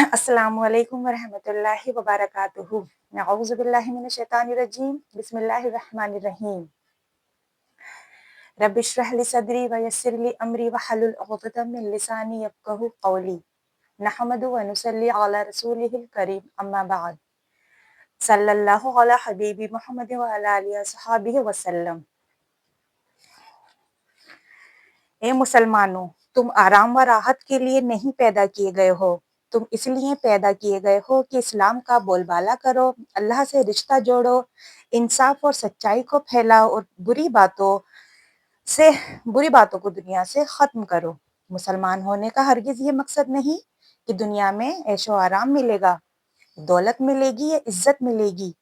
अस्सलामु अलैकुम वरहमतुल्लाहि वबरकातुहू। नऊज़ु बिल्लाहि मिनश शैतानिर रजीम। बिस्मिल्लाहिर रहमानिर रहीम। रब्बि इश्रह ली सदरी व यस्सिर ली अमरी वहलुल उक़दतम मिन लिसानी यफ़क़हू क़ौली। नहमदु व नुसल्ली अला रसूलिहिल करीम, अम्मा बअद। सल्लल्लाहु अला हबीबी मुहम्मद व अला आलिहि व सहाबिहि वसल्लम। ए मुसलमानों, तुम आराम व राहत के लिए नहीं पैदा किए गए हो, तुम इसलिए पैदा किए गए हो कि इस्लाम का बोलबाला करो, अल्लाह से रिश्ता जोड़ो, इंसाफ और सच्चाई को फैलाओ और बुरी बातों को दुनिया से ख़त्म करो। मुसलमान होने का हरगिज़ ये मकसद नहीं कि दुनिया में ऐशो आराम मिलेगा, दौलत मिलेगी या इज्जत मिलेगी।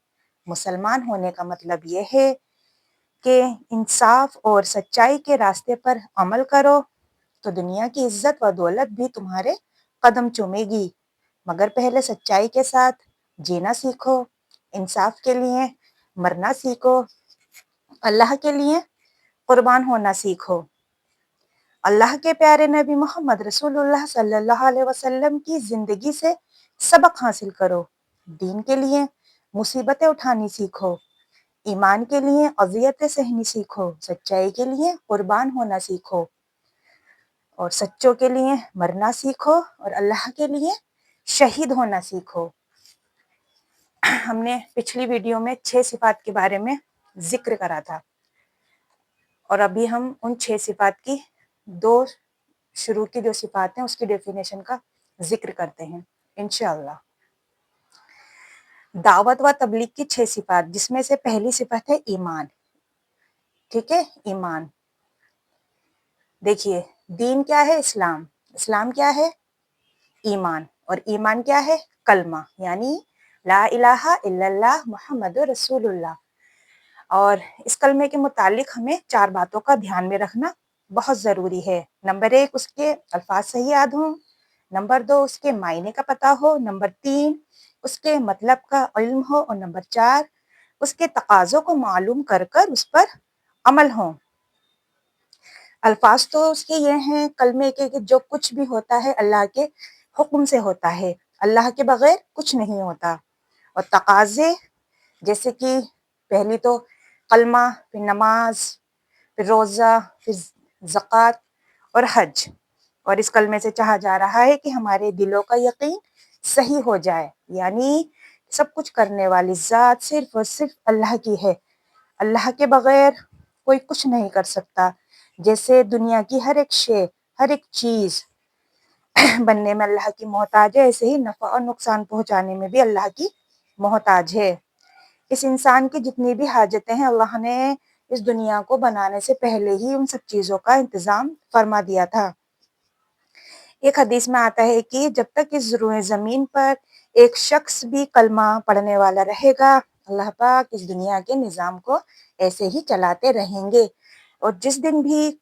मुसलमान होने का मतलब ये है कि इंसाफ और सच्चाई के रास्ते पर अमल करो तो दुनिया की इज्जत व दौलत भी तुम्हारे कदम चूमेगी, मगर पहले सच्चाई के साथ जीना सीखो, इंसाफ के लिए मरना सीखो, अल्लाह के लिए कुर्बान होना सीखो। अल्लाह के प्यारे नबी मोहम्मद रसूलुल्लाह सल्लल्लाहु अलैहि वसल्लम की ज़िंदगी से सबक हासिल करो। दीन के लिए मुसीबतें उठानी सीखो, ईमान के लिए अज़ियतें सहनी सीखो, सच्चाई के लिए कुर्बान होना सीखो और सच्चों के लिए मरना सीखो और अल्लाह के लिए शहीद होना सीखो। हमने पिछली वीडियो में 6 सिफात के बारे में जिक्र करा था और अभी हम उन 6 सिफात की 2 शुरू की जो सिफात हैं उसकी डेफिनेशन का जिक्र करते हैं इंशाअल्लाह। दावत व तबलीग की 6 सिफात, जिसमें से पहली सिफत है ईमान। ठीक है, ईमान। देखिए, दीन क्या है? इस्लाम। इस्लाम क्या है? ईमान। और ईमान क्या है? कलमा, यानी ला इलाहा इल्लल्लाह मुहम्मदुर रसूलुल्लाह। और इस कलमे के मुतालिक हमें 4 बातों का ध्यान में रखना बहुत ज़रूरी है। नंबर 1, उसके अल्फाज सही याद हों। नंबर 2, उसके मायने का पता हो। नंबर 3, उसके मतलब का इल्म हो। और नंबर 4, उसके तकाज़ों को मालूम कर कर उस पर अमल हो। अल्फाज तो उसके ये हैं कलमे के कि जो कुछ भी होता है अल्लाह के हुक्म से होता है, अल्लाह के बगैर कुछ नहीं होता। और तकाज़े जैसे कि पहली तो कलमा, फिर नमाज, फिर रोज़ा, फिर ज़कात और हज। और इस कलमे से चाहा जा रहा है कि हमारे दिलों का यकीन सही हो जाए, यानी सब कुछ करने वाली ज़ात सिर्फ़ और सिर्फ़ अल्लाह की है, अल्लाह के बगैर कोई कुछ नहीं कर सकता। जैसे दुनिया की हर एक शे, हर एक चीज़ बनने में अल्लाह की मोहताज है, ऐसे ही नफ़ा और नुकसान पहुँचाने में भी अल्लाह की मोहताज है। इस इंसान की जितनी भी हाजतें हैं, अल्लाह ने इस दुनिया को बनाने से पहले ही उन सब चीज़ों का इंतज़ाम फरमा दिया था। एक हदीस में आता है कि जब तक इस रुए ज़मीन पर एक शख्स भी कलमा पढ़ने वाला रहेगा, अल्लाह पाक इस दुनिया के निज़ाम को ऐसे ही चलाते रहेंगे। और जिस दिन भी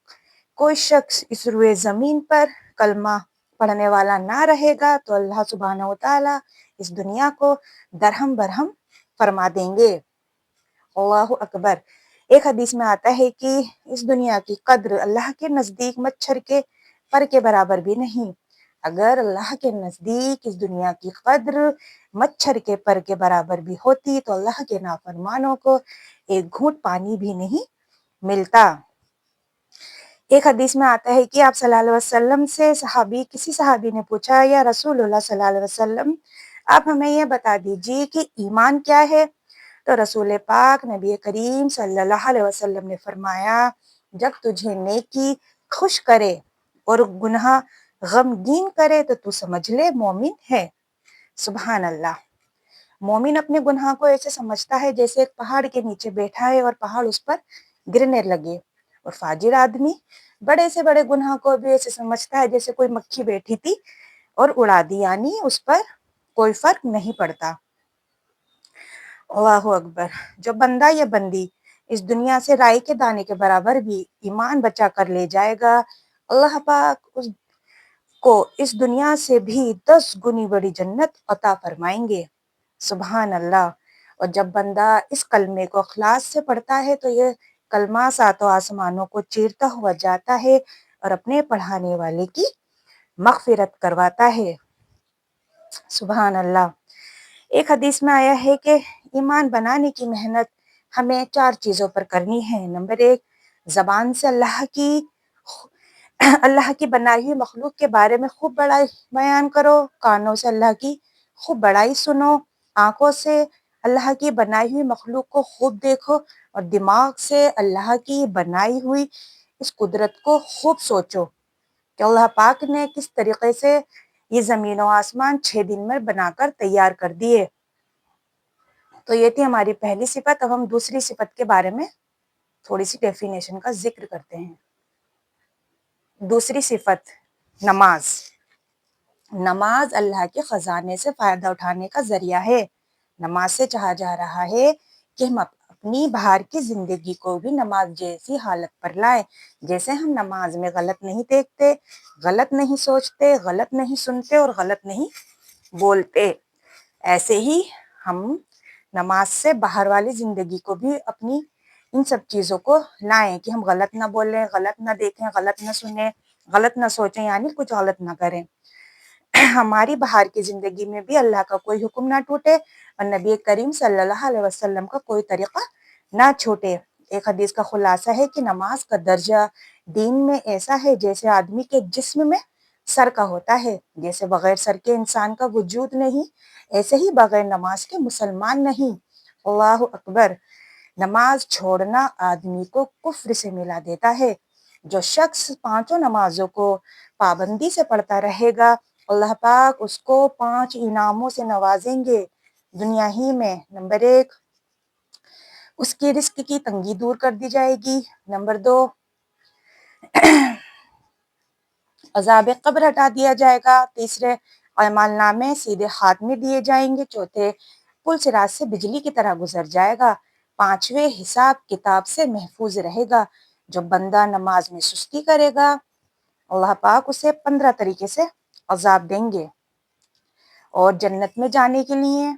कोई शख्स इस रुए ज़मीन पर कलमा पढ़ने वाला ना रहेगा, तो अल्लाह सुब्हानहू व तआला इस दुनिया को दरहम बरहम फरमा देंगे। अल्लाहु अकबर। एक हदीस में आता है कि इस दुनिया की कद्र अल्लाह के नज़दीक मच्छर के पर के बराबर भी नहीं। अगर अल्लाह के नज़दीक इस दुनिया की कद्र मच्छर के पर के बराबर भी होती, तो अल्लाह के नाफरमानों को एक घूंट पानी भी नहीं मिलता। एक हदीस में आता है कि आप सल्लल्लाहु अलैहि वसल्लम से किसी सहाबी ने पूछा, या रसूलुल्लाह सल्लल्लाहु अलैहि वसल्लम, आप हमें ये बता दीजिए कि ईमान क्या है? तो रसूल पाक नबी करीम सल्लल्लाहु अलैहि वसल्लम ने फरमाया, जब तुझे नेकी खुश करे और गुनाह गमगीन करे तो तू समझ ले मोमिन है। सुभान अल्लाह। मोमिन अपने गुनाह को ऐसे समझता है जैसे एक पहाड़ के नीचे बैठा है और पहाड़ उस पर गिरने लगे। और फाजिर आदमी बड़े से बड़े गुनाह को भी ऐसे समझता है जैसे कोई मक्खी बैठी थी और उड़ा दी, यानी उस पर कोई फर्क नहीं पड़ता। अल्लाहु अकबर। जो बंदा या बंदी इस दुनिया से राई के दाने के बराबर भी ईमान बचा कर ले जाएगा, अल्लाह पाक उसको इस दुनिया से भी 10 गुनी बड़ी जन्नत अता फरमाएंगे। सुभान अल्लाह। और जब बंदा इस कलमे को इखलास से पढ़ता है तो ये कलमा सातों आसमानों को चीरता हुआ जाता है और अपने पढ़ाने वाले की मग़फ़िरत करवाता है। سبحان اللہ. ایک حدیث میں آیا ہے کہ ایمان بنانے کی محنت ہمیں 4 چیزوں پر کرنی ہے. نمبر 1، زبان سے اللہ کی بنائی ہوئی مخلوق کے بارے میں خوب بڑائی بیان کرو. کانوں سے اللہ کی خوب بڑائی سنو. آنکھوں سے اللہ کی بنائی ہوئی مخلوق کو خوب دیکھو. اور دماغ سے اللہ کی بنائی ہوئی اس قدرت کو خوب سوچو کہ اللہ پاک نے کس طریقے سے یہ زمین و آسمان 6 دن میں بنا کر تیار کر دیے. تو یہ تھی ہماری پہلی صفت. اب ہم دوسری صفت کے بارے میں تھوڑی سی ڈیفینیشن کا ذکر کرتے ہیں. دوسری صفت، نماز. نماز اللہ کے خزانے سے فائدہ اٹھانے کا ذریعہ ہے. نماز سے چاہا جا رہا ہے کہ ہم اپنی باہر کی زندگی کو بھی نماز جیسی حالت پر لائیں. جیسے ہم نماز میں غلط نہیں دیکھتے، غلط نہیں سوچتے، غلط نہیں سنتے اور غلط نہیں بولتے، ایسے ہی ہم نماز سے باہر والی زندگی کو بھی اپنی ان سب چیزوں کو لائیں کہ ہم غلط نہ بولیں، غلط نہ دیکھیں، غلط نہ سنیں، غلط نہ سوچیں، یعنی کچھ غلط نہ کریں. ہماری باہر کی زندگی میں بھی اللہ کا کوئی حکم نہ ٹوٹے اور نبی کریم صلی اللہ علیہ وسلم کا کوئی طریقہ نہ چھوٹے. ایک حدیث کا خلاصہ ہے کہ نماز کا درجہ دین میں ایسا ہے جیسے آدمی کے جسم میں سر کا ہوتا ہے. جیسے بغیر سر کے انسان کا وجود نہیں، ایسے ہی بغیر نماز کے مسلمان نہیں. اللہ اکبر. نماز چھوڑنا آدمی کو کفر سے ملا دیتا ہے. جو شخص 5 نمازوں کو پابندی سے پڑھتا رہے گا، اللہ پاک اس کو 5 انعاموں سے نوازیں گے دنیا ہی میں. نمبر 1، اس کی رزق کی تنگی دور کر دی جائے گی. نمبر 2، عذاب قبر ہٹا دیا جائے گا. تیسرے، اعمال نامے سیدھے ہاتھ میں دیے جائیں گے. چوتھے، پل صراط سے بجلی کی طرح گزر جائے گا. 5ویں، حساب کتاب سے محفوظ رہے گا. جو بندہ نماز میں سستی کرے گا، اللہ پاک اسے 15 طریقے سے عذاب دیں گے. اور جنت میں جانے کے لیے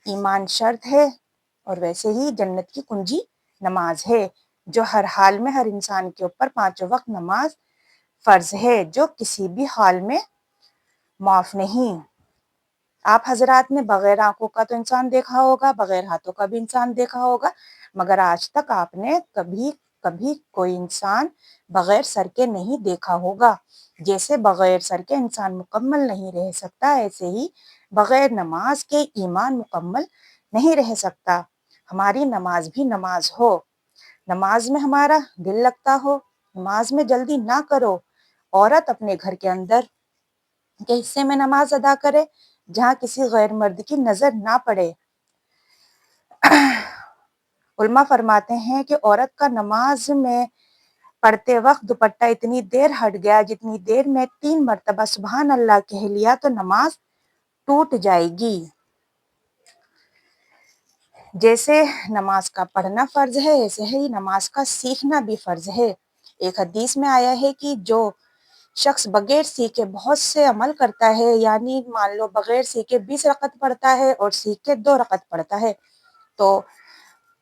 ایمان شرط ہے، اور ویسے ہی جنت کی کنجی نماز ہے. جو ہر حال میں ہر انسان کے اوپر 5 وقت نماز فرض ہے، جو کسی بھی حال میں معاف نہیں. آپ حضرات نے بغیر آنکھوں کا تو انسان دیکھا ہوگا، بغیر ہاتھوں کا بھی انسان دیکھا ہوگا، مگر آج تک آپ نے کبھی کوئی انسان بغیر سر کے نہیں دیکھا ہوگا. جیسے بغیر سر کے انسان مکمل نہیں رہ سکتا، ایسے ہی بغیر نماز کے ایمان مکمل نہیں رہ سکتا. ہماری نماز بھی نماز ہو، نماز میں ہمارا دل لگتا ہو. نماز میں جلدی نہ کرو. عورت اپنے گھر کے اندر کے حصے میں نماز ادا کرے جہاں کسی غیر مرد کی نظر نہ پڑے. علماء فرماتے ہیں کہ عورت کا نماز میں پڑھتے وقت دوپٹہ اتنی دیر ہٹ گیا جتنی دیر میں 3 مرتبہ سبحان اللہ کہہ لیا تو نماز ٹوٹ جائے گی. جیسے نماز کا پڑھنا فرض ہے، ایسے ہی نماز کا سیکھنا بھی فرض ہے. ایک حدیث میں آیا ہے کہ جو شخص بغیر سیکھے بہت سے عمل کرتا ہے، یعنی مان لو بغیر سیکھے 20 رکعت پڑھتا ہے اور سیکھ کے 2 رکعت پڑھتا ہے، تو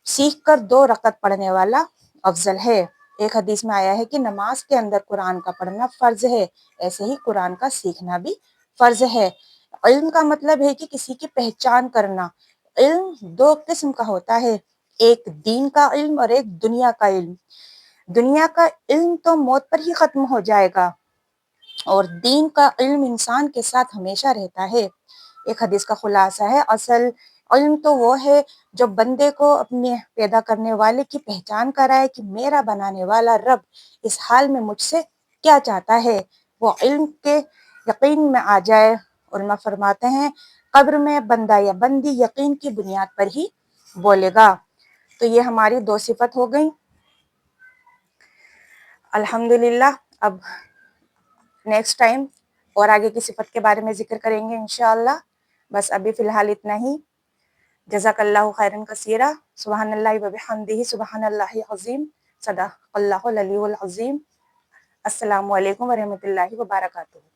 سیکھ کر 2 رکعت پڑھنے والا افضل ہے. ایک حدیث میں آیا ہے کہ نماز کے اندر قرآن کا پڑھنا فرض ہے، ایسے ہی قرآن کا سیکھنا بھی فرض ہے. علم کا مطلب ہے کہ کسی کی پہچان کرنا. علم 2 قسم کا ہوتا ہے، ایک دین کا علم اور ایک دنیا کا علم. دنیا کا علم تو موت پر ہی ختم ہو جائے گا، اور دین کا علم انسان کے ساتھ ہمیشہ رہتا ہے. ایک حدیث کا خلاصہ ہے، اصل علم تو وہ ہے جو بندے کو اپنے پیدا کرنے والے کی پہچان کرائے کہ میرا بنانے والا رب اس حال میں مجھ سے کیا چاہتا ہے. وہ علم کے یقین میں آ جائے. علماء فرماتے ہیں قبر میں بندہ یا بندی یقین کی بنیاد پر ہی بولے گا. تو یہ ہماری 2 صفت ہو گئیں. الحمدللہ. اب نیکسٹ ٹائم اور آگے کی صفت کے بارے میں ذکر کریں گے انشاءاللہ. بس ابھی فی الحال اتنا ہی. جزاک اللہ خیرا کثیرا. سبحان اللہ وبحمدہ، سبحان اللہ عظیم، صدق اللہ العلی العظیم. السلام علیکم ورحمۃ اللہ وبرکاتہ.